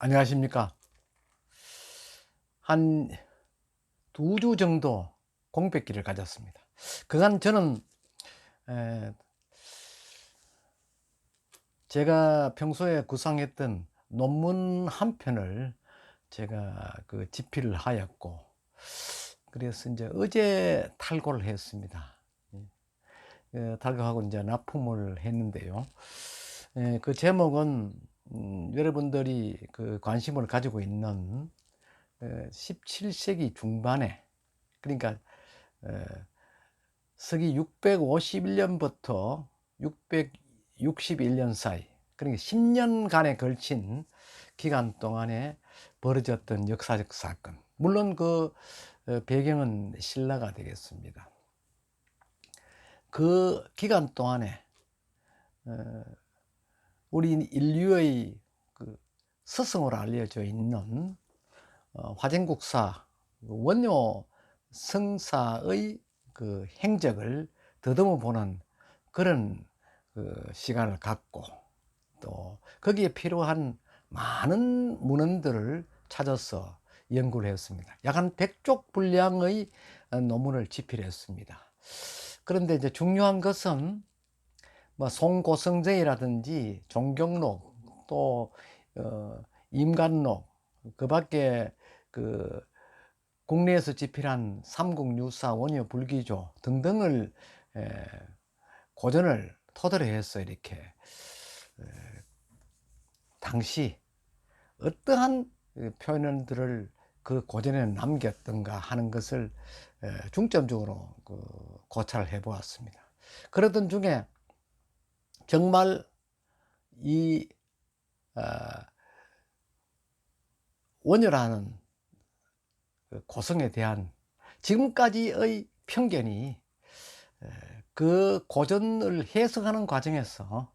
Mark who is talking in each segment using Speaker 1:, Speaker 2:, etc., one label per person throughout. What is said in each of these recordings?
Speaker 1: 안녕하십니까. 한 2주 정도 공백기를 가졌습니다. 그간 저는 에, 제가 평소에 구상했던 논문 한 편을 제가 집필을 하였고, 그래서 이제 어제 탈고를 했습니다. 탈고하고 이제 납품을 했는데요. 그 제목은 여러분들이 관심을 가지고 있는 17세기 중반에, 그러니까 서기 651년부터 661년 사이, 그러니까 10년간에 걸친 기간 동안에 벌어졌던 역사적 사건, 물론 배경은 신라가 되겠습니다. 그 기간 동안에 우리 인류의 스승으로 알려져 있는 화진국사 원효 성사의 행적을 더듬어 보는 그런 시간을 갖고, 또 거기에 필요한 많은 문헌들을 찾아서 연구를 했습니다. 약 한 100쪽 분량의 논문을 집필했습니다. 그런데 이제 중요한 것은 뭐 송고성제이라든지 종경록, 또 임간록, 그 밖에 국내에서 집필한 삼국유사, 원효, 불기조 등등을 고전을 토대로 해서 이렇게 당시 어떠한 표현들을 그 고전에 남겼던가 하는 것을 중점적으로 고찰을 해 보았습니다. 그러던 중에 정말 이 원효라는 고성에 대한 지금까지의 편견이 그 고전을 해석하는 과정에서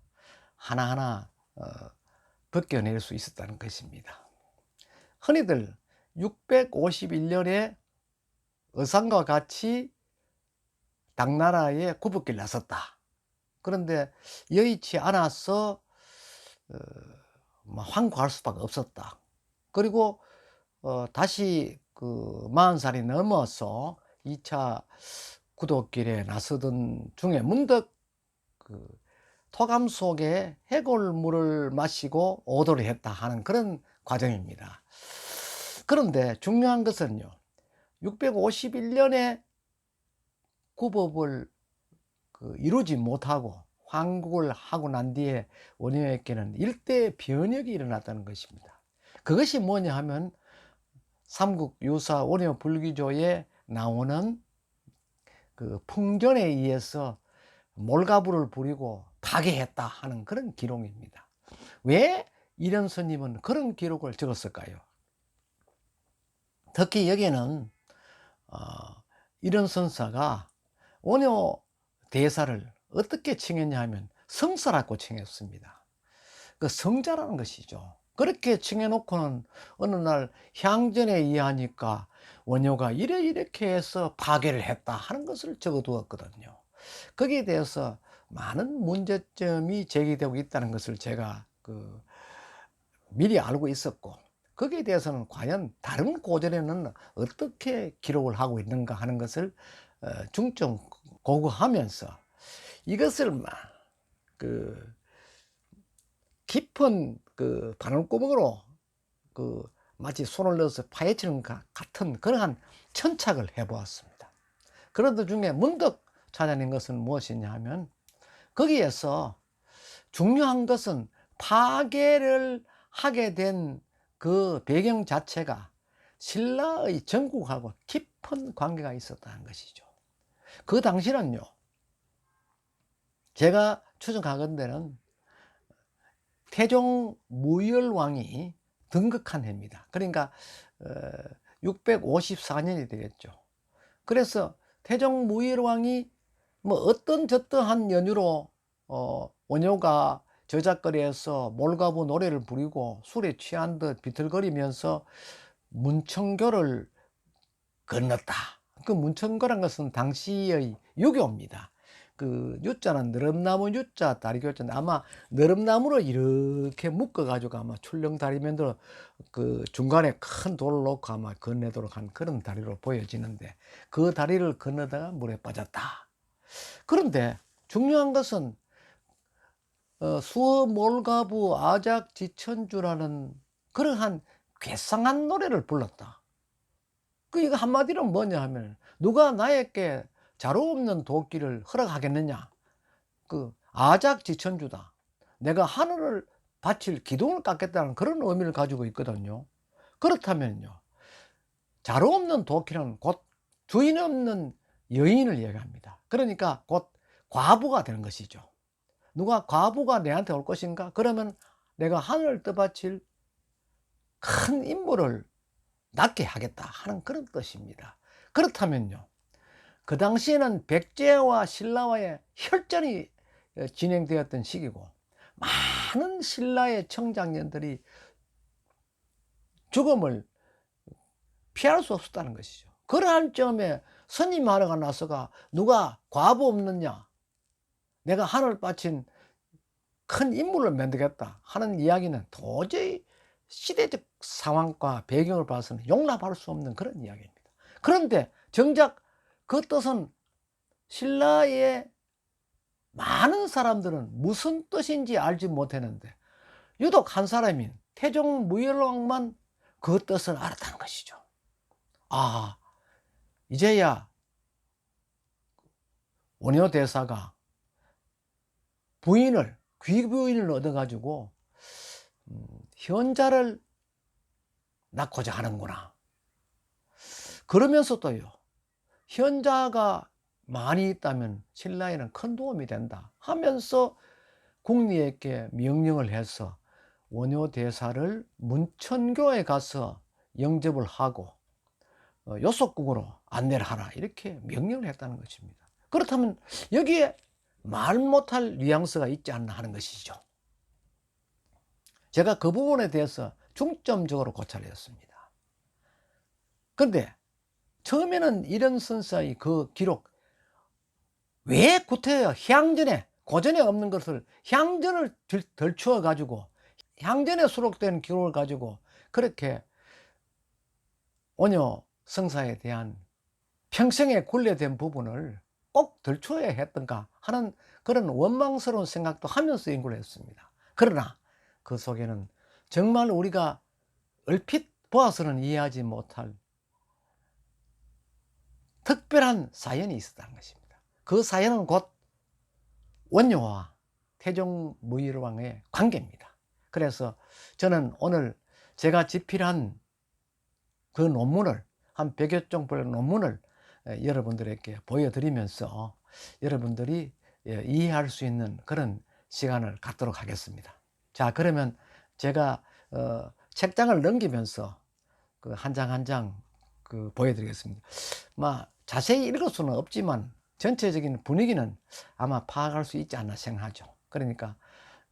Speaker 1: 하나하나 벗겨낼 수 있었다는 것입니다. 흔히들 651년에 의상과 같이 당나라에 구북기를 나섰다. 그런데 여의치 않아서 항구할 수밖에 없었다. 그리고 다시 40살이 넘어서 2차 구독길에 나서던 중에 문득 토감 속에 해골물을 마시고 오도를 했다 하는 그런 과정입니다. 그런데 중요한 것은요, 651년에 구법을 이루지 못하고 황국을 하고 난 뒤에 원효에게는 일대 변혁이 일어났다는 것입니다. 그것이 뭐냐 하면 삼국유사 원효 불기조에 나오는 풍전에 의해서 몰가부를 부리고 파괴했다 하는 그런 기록입니다. 왜 이런 스님은 그런 기록을 적었을까요? 특히 여기에는 이런 선사가 원효 대사를 어떻게 칭했냐 하면 성사라고 칭했습니다. 그 성자라는 것이죠. 그렇게 칭해놓고는 어느 날 향전에 의하니까 원효가 이렇게 해서 파괴를 했다 하는 것을 적어두었거든요. 거기에 대해서 많은 문제점이 제기되고 있다는 것을 제가 미리 알고 있었고, 거기에 대해서는 과연 다른 고전에는 어떻게 기록을 하고 있는가 하는 것을 중점 고고하면서 이것을 깊은 바늘구멍으로 마치 손을 넣어서 파헤치는 것 같은 그러한 천착을 해 보았습니다. 그러던 중에 문득 찾아낸 것은 무엇이냐 하면, 거기에서 중요한 것은 파괴를 하게 된 그 배경 자체가 신라의 전국하고 깊은 관계가 있었다는 것이죠. 그 당시는요, 제가 추정하건대는 태종 무열왕이 등극한 해입니다. 그러니까 654년이 되겠죠. 그래서 태종 무열왕이 뭐 어떤 저떠한 연유로 원효가 저작거리에서 몰가부 노래를 부리고 술에 취한 듯 비틀거리면서 문청교를 건넜다. 그 문청교란 것은 당시의 유교입니다. 그 유자는 느릅나무 유자 다리 교자인데 아마 느릅나무를 이렇게 묶어 가지고 아마 출렁 다리면도 그 중간에 큰 돌을 놓고 아마 건네도록 한 그런 다리로 보여지는데 그 다리를 건너다가 물에 빠졌다. 그런데 중요한 것은 수어 몰가부 아작 지천주라는 그러한 괴상한 노래를 불렀다. 그 이거 한마디로 뭐냐 하면 누가 나에게 자로 없는 도끼를 허락하겠느냐. 그 아작지천주다. 내가 하늘을 바칠 기둥을 깎겠다는 그런 의미를 가지고 있거든요. 그렇다면요. 자로 없는 도끼는 곧 주인 없는 여인을 얘기합니다. 그러니까 곧 과부가 되는 것이죠. 누가 과부가 내한테 올 것인가? 그러면 내가 하늘을 떠받칠 큰 임무를 낫게 하겠다 하는 그런 뜻입니다. 그렇다면요. 그 당시에는 백제와 신라와의 혈전이 진행되었던 시기고 많은 신라의 청장년들이 죽음을 피할 수 없었다는 것이죠. 그러한 점에 선임하러가 나서가 누가 과부 없느냐, 내가 하늘 바친 큰 인물을 만들겠다 하는 이야기는 도저히 시대적 상황과 배경을 봐서는 용납할 수 없는 그런 이야기입니다. 그런데 정작 그 뜻은 신라의 많은 사람들은 무슨 뜻인지 알지 못했는데 유독 한 사람인 태종 무열왕만 그 뜻을 알았다는 것이죠. 아, 이제야 원효대사가 귀부인을 얻어가지고 현자를 낳고자 하는구나. 그러면서도요, 현자가 많이 있다면 신라에는 큰 도움이 된다 하면서 궁리에게 명령을 해서 원효대사를 문천교에 가서 영접을 하고 요속궁으로 안내를 하라 이렇게 명령을 했다는 것입니다. 그렇다면 여기에 말 못할 뉘앙스가 있지 않나 하는 것이죠. 제가 그 부분에 대해서 중점적으로 고찰을 했습니다. 그런데 처음에는 이런 선사의 그 기록, 왜 구태여 향전에 고전에 없는 것을 향전을 덜추어 가지고 향전에 수록된 기록을 가지고 그렇게 원효 성사에 대한 평생에 굴레된 부분을 꼭 덜추어야 했던가 하는 그런 원망스러운 생각도 하면서 연구를 했습니다. 그러나 그 속에는 정말 우리가 얼핏 보아서는 이해하지 못할 특별한 사연이 있었다는 것입니다. 그 사연은 곧 원효와 태종 무일왕의 관계입니다. 그래서 저는 오늘 제가 집필한 그 논문을 한 100여 종 논문을 여러분들에게 보여드리면서 여러분들이 이해할 수 있는 그런 시간을 갖도록 하겠습니다. 자, 그러면 제가 책장을 넘기면서 그 한 장 한 장 그 보여드리겠습니다. 자세히 읽을 수는 없지만 전체적인 분위기는 아마 파악할 수 있지 않나 생각하죠. 그러니까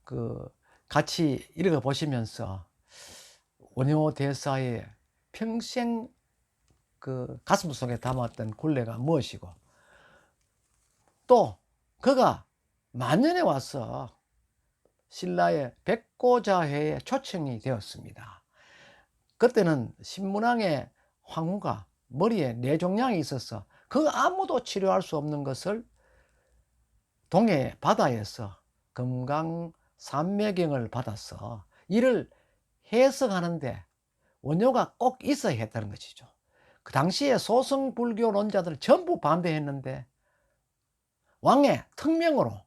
Speaker 1: 그 같이 읽어 보시면서 원효 대사의 평생 그 가슴 속에 담았던 굴레가 무엇이고 또 그가 만년에 와서 신라의 백고자회에 초청이 되었습니다. 그때는 신문왕의 황후가 머리에 뇌종양이 있어서 그 아무도 치료할 수 없는 것을 동해 바다에서 금강산매경을 받아서 이를 해석하는데 원효가 꼭 있어야 했다는 것이죠. 그 당시에 소승불교론자들 전부 반대했는데 왕의 특명으로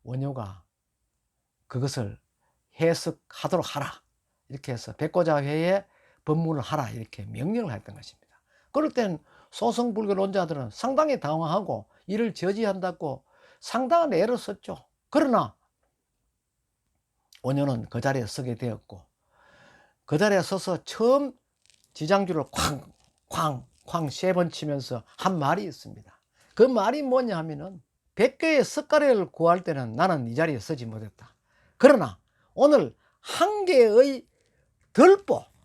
Speaker 1: 원효가 그것을 해석하도록 하라 이렇게 해서 백고자회에 법문을 하라 이렇게 명령을 했던 것입니다. 그럴 땐 소승불교론자들은 상당히 당황하고 이를 저지한다고 상당한 애를 썼죠. 그러나 원효는 그 자리에 서게 되었고 그 자리에 서서 처음 지장주를 쾅쾅쾅 3번 치면서 한 말이 있습니다. 그 말이 뭐냐 하면은 100개의 석가래를 구할 때는 나는 이 자리에 서지 못했다. 그러나 오늘 한 개의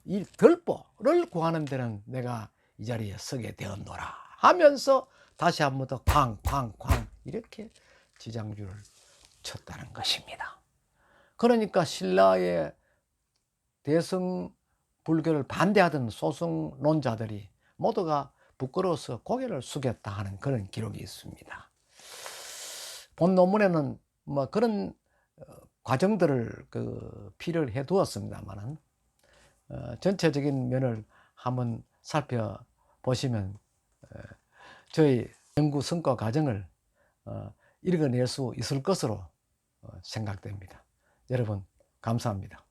Speaker 1: 이 덜보를 구하는 데는 내가 이 자리에 서게 되었노라 하면서 다시 한 번 더 쾅쾅쾅 이렇게 지장주를 쳤다는 것입니다. 그러니까 신라의 대성 불교를 반대하던 소승론자들이 모두가 부끄러워서 고개를 숙였다 하는 그런 기록이 있습니다. 본 논문에는 뭐 그런 과정들을 필요를 해 두었습니다만은 전체적인 면을 한번 살펴보시면 저희 연구 성과 과정을 읽어낼 수 있을 것으로 생각됩니다. 여러분 감사합니다.